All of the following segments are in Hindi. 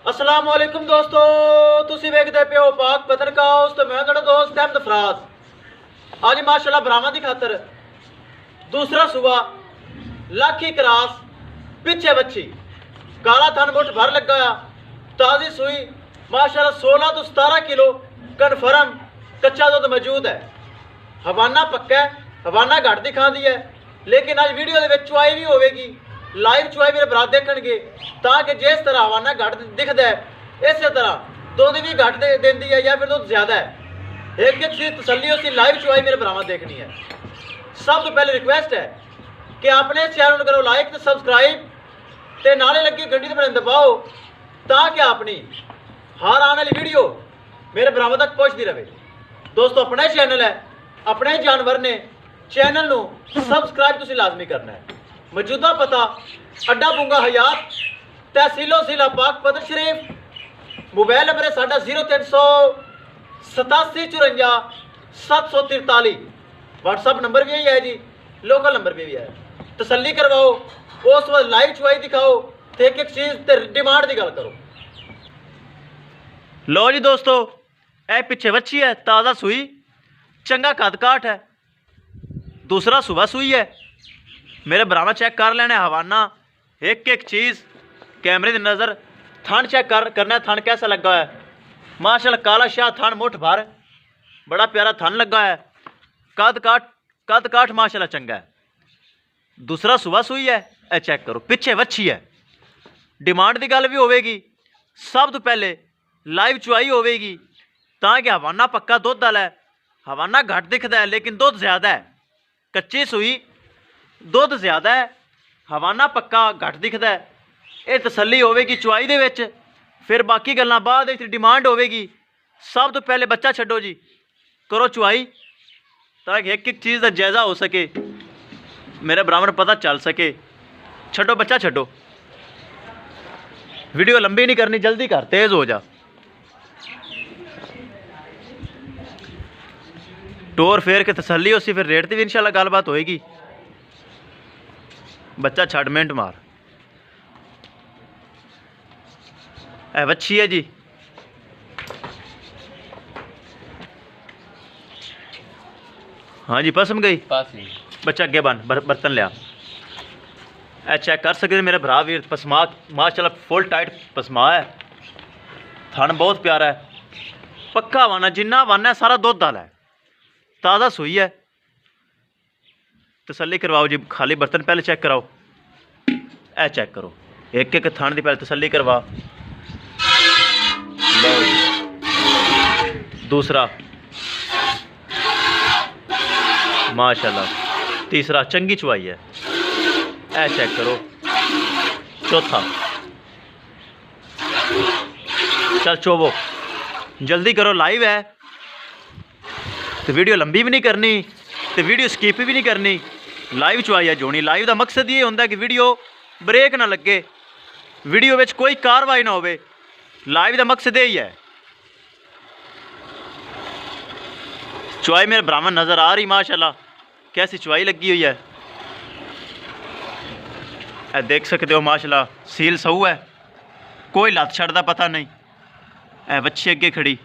अस्सलाम वालेकुम दोस्तों, तुसी वेखदे पे हो पाक पतन हाउस तो मैं तुहाडा दोस्त अहमद फराज। आज माशाल्लाह बरामा दी खातर दूसरा सुबह लाखी क्रास पिछे बच्ची काला थन मुठ भर लगा ताजी सुई माशाल्लाह 16 तो 17 किलो कन्फर्म कच्चा दुध मौजूद है। हवाना पक्का है, हवाना घट दिखाती है, लेकिन आज वीडियो के चुआई भी होगी, लाइव चुआई मेरे भरा देखणगे ताकि जिस तरह हवाना घट दिखता है इस तरह दुध भी घट देती है या फिर दुध ज्यादा है। एक चीज तसली उसकी लाइव चुआई मेरे भरावा देखनी है। सब तो पहले रिक्वेस्ट है कि अपने चैनल करो लाइक तो सब्सक्राइब ते नाले लगी घंटी तो बटन दबाओ ताकि अपनी हर आने वाली वीडियो मेरे भरावा तक पहुंचती रहे। दोस्तों अपना चैनल है, अपने जानवर ने चैनल नू सब्सक्राइब तुसी लाजमी करना है। मौजूदा पता अड्डा बुंगा हयात तहसीलो जिला पाक पदर शरीफ, मोबाइल नंबर है साडा 0387 व्हाट्सअप नंबर भी यही है जी, लोकल नंबर भी है। तसल्ली करवाओ, उस वक्त लाइव चुआई दिखाओ तो एक एक चीज़ ते डिमांड की गल करो। लो जी दोस्तों, ए पिछे बच्ची है ताज़ा सुई, चंगा कद काठ है, दूसरा सुबह सुई है। मेरे बरामा चेक कर लेना हवाना एक एक चीज़ कैमरे की नज़र, थन चेक करना थन कैसा लगा है। माशाल्लाह काला शाह थन मुठ भर बड़ा प्यारा थन लगा है, कद काठ माशाल्लाह चंगा है। दूसरा सुबह सुई है, ए चेक करो पिछे बच्ची है। डिमांड की गल भी होगी, सब तो पहले लाइव चुआई होगी ताकि हवाना पक्का दुध वाला है। हवाना घट दिखता है लेकिन दुध ज़्यादा है, कच्ची सुई दुध ज़्यादा है, हवाना पक्का घट दिखता है। ये तसल्ली होगी चुआई दे विच, फिर बाकी गल्लां बाद डिमांड होगी। सब तो पहले बच्चा छड्डो जी, करो चुआई ताकि एक एक चीज़ का जायज़ा हो सके, मेरे बराबर पता चल सके। छड्डो बच्चा छड्डो, वीडियो लंबी नहीं करनी, जल्दी कर तेज़ हो जा। टोर फेर के तसल्ली हो सी, फिर रेट की भी इंशाल्लाह गलबात होएगी। बच्चा छड़ मिनट मार, ए बच्ची है जी। हाँ जी पसम गई, बच्चा अगे बन बर्तन लिया। ए चेक कर सकते मेरे भरा वीर, पसमा माशाल्लाह फुल टाइट पसमा है, थन बहुत प्यारा है, पक्का वाना जिन्ना वाना है सारा दुध वाला है, ताज़ा सुई है। तसल्ली करवाओ जी, खाली बर्तन पहले चेक कराओ। ए चेक करो एक एक थन की पहले तसल्ली करवा। दूसरा माशाल्लाह, तीसरा चंगी चुआई है, ए चेक करो। चौथा, चल चोवो जल्दी करो, लाइव है तो वीडियो लंबी भी नहीं करनी तो वीडियो स्किप भी नहीं करनी। लाइव चुआई है जोनी, लाइव का मकसद ये होता है कि वीडियो ब्रेक ना लगे, वीडियो में कोई कार्रवाई ना हो, लाइव का मकसद यही है। चुआई मेरे ब्राह्मण नज़र आ रही माशाल्लाह कैसी चुआई लगी हुई है, ए देख सकते हो माशाल्लाह सील सऊ है, कोई लत छड़दा पता नहीं। ए बच्ची अगे खड़ी,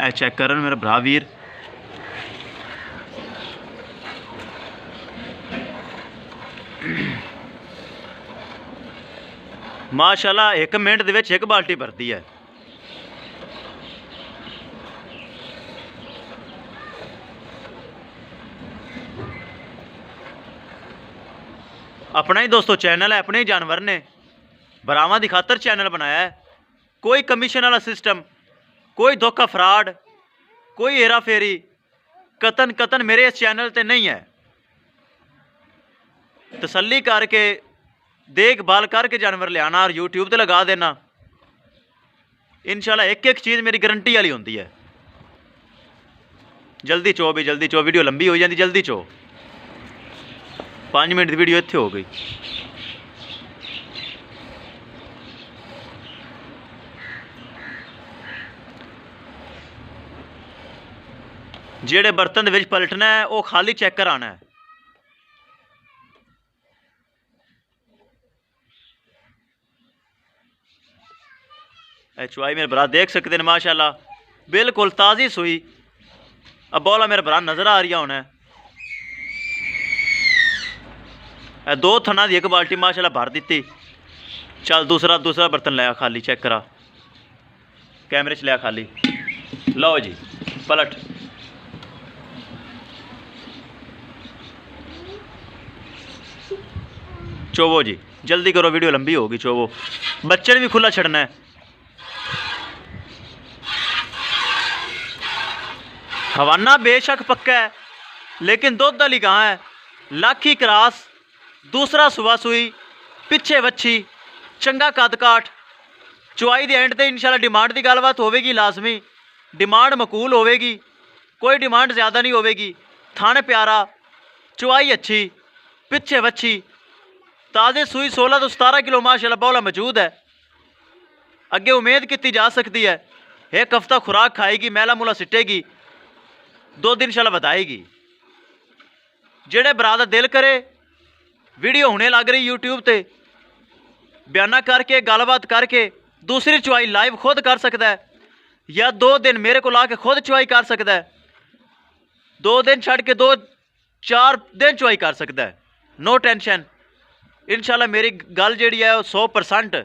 ए चेक करन मेरा भरा वीर। माशाल्लाह एक मिनट दे विच एक बाल्टी भरती है। अपना ही दोस्तों चैनल है, अपने ही जानवर ने बरामा की खातर चैनल बनाया है। कोई कमीशन वाला सिस्टम, कोई धोखा फ्रॉड, कोई हेरा फेरी कतन मेरे इस चैनल ते नहीं है। तसल्ली करके देखभाल करके जानवर लियाना और यूट्यूब ते लगा देना, इंशाल्लाह एक एक चीज़ मेरी गारंटी वाली होती है। जल्दी चो भी जल्दी चो, वीडियो लंबी हो जाती, जल्दी चो। 5 मिनट की वीडियो इत्थे हो गई। जेड़े बर्तन दे विच पलटना है वो खाली चेक कराना है। चुआई मेरे भरा देख सकते हैं माशाल्लाह, बिल्कुल ताज़ी सूई। अब बोला मेरे भरा नज़र आ रही है होना। दो थना दी एक बाल्टी माशाल्लाह भर दी। चल दूसरा बर्तन लिया खाली, चेक करा कैमरे च लिया खाली। लो जी पलट। चोवो जी, जल्दी करो वीडियो लंबी होगी। चोवो, बच्चे ने भी खुला छड़ना है। हवाना बेशक पक्का है लेकिन दुध वाली कहाँ है। लाखी क्रास, दूसरा सुबह सुई, पिछे वच्छी, चंगा कद काठ। चुआई दे एंड ते इंशाल्लाह डिमांड की गलबात होगी लाजमी। डिमांड मकूल होगी, कोई डिमांड ज़्यादा नहीं होगी। थाने प्यारा, चुआई अच्छी, पिछे वच्छी, ताज़े सूई 16 तो 17 किलो माशाल्लाह बौला मौजूद है। अगे उम्मीद की जा सकती है। एक हफ्ता खुराक खाएगी, मैला मुला सिटेगी, 2 दिन इंशाल्लाह बताएगी। जेड़े भरा दा दिल करे वीडियो होने लग रही यूट्यूब ते, बयाना करके गलबात करके दूसरी चुआई लाइव खुद कर सकता है, या 2 दिन मेरे को ला के खुद चुआई कर सकता है। 2 दिन छड़ के 2-4 दिन चुआई कर सकता है, नो टेंशन। इंशाल्लाह मेरी गल जी है 100%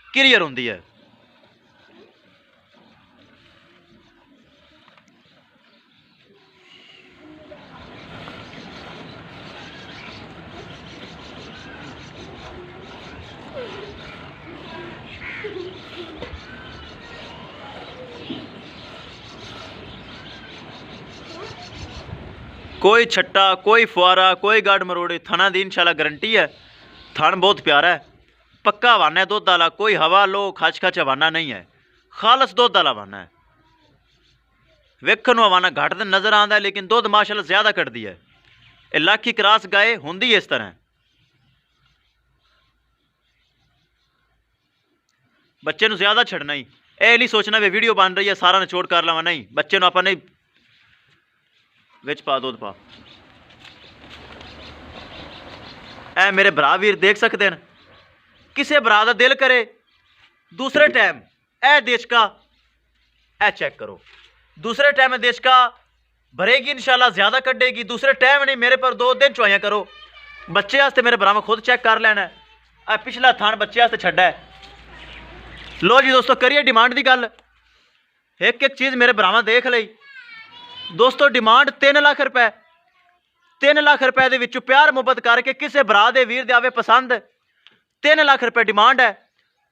क्लीयर होंदी है। कोई छट्टा, कोई फुआरा, कोई गाड़ मरोड़ी, थना दी इंशाल्लाह गारंटी है। थन बहुत प्यारा है, पक्का हवाना है दुध वाला, कोई हवा लो खच खच हवाना नहीं है, खालस दुध वाला हवाना है। वेखन हवाना घट तो नज़र आता है लेकिन दुध माशाल्लाह ज़्यादा कटती है। ये लाखी क्रास गाय होंगी इस तरह। बच्चे नूं ज़्यादा छड़ना ही, यह नहीं सोचना भी वीडियो बन रही है सारा निचोड़ कर लवा, नहीं। बच्चे नूं आपां नहीं विच पा, दूध पा। ऐ मेरे भरा वीर देख सकते हैं। किसी भरा का दिल करे दूसरे टाइम ए देशका, ए चेक करो, दूसरे टाइम देशका भरेगी इंशाल्लाह, ज़्यादा कटेगी। दूसरे टाइम नहीं, मेरे पर 2 दिन चुआइयां करो। बच्चे वास्ते मेरे भरा में खुद चेक कर लेना है। ए पिछला थान बच्चे वास्ते छड्डा है। लो जी दोस्तों, करिए डिमांड की गल। एक एक चीज़ मेरे भरावां देख ली दोस्तों। डिमांड 3 लाख रुपए, 3 लाख रुपए दे विचों प्यार मुहब्बत करके किसी भरा दे वीर दे आवे पसंद, 3 लाख रुपए डिमांड है।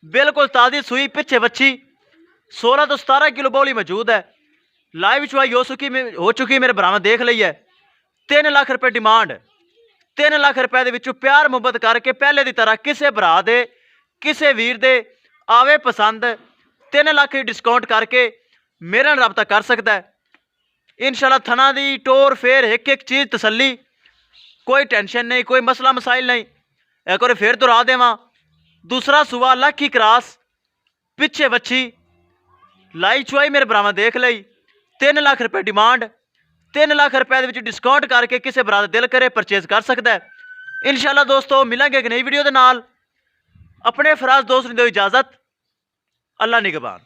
बिल्कुल ताज़ी सूई, पिछे वच्छी, 16 तो 17 किलो बौली मौजूद है। लाइव चुआई हो चुकी मेरे भरावां देख ली है। 3 लाख रुपए डिमांड, 3 लाख रुपए दे विचों प्यार मुहब्बत करके पहले की तरह किसी भरा दे, किसी वीर दे आवे पसंद, 3 लाख ही डिस्काउंट करके मेरे नाल रब्ता कर सकता है। इंशाल्लाह थना दी टोर फेर एक एक चीज़ तसल्ली, कोई टेंशन नहीं, कोई मसला मसाइल नहीं। एक बार फिर दोहरा देवां, दूसरा सुबह लाखी क्रास, पिछे वच्छी, लाई चुआई मेरे भरावां देख ली। 3 लाख रुपए डिमांड, 3 लाख रुपए दे विच डिस्काउंट करके किसी भरा दा दिल करे परचेज कर सकता है। इंशाल्लाह दोस्तों मिलेंगे एक नई वीडियो के नाल। अपने फराज दोस्त ने दो इजाज़त। अल्लाह निगहबान।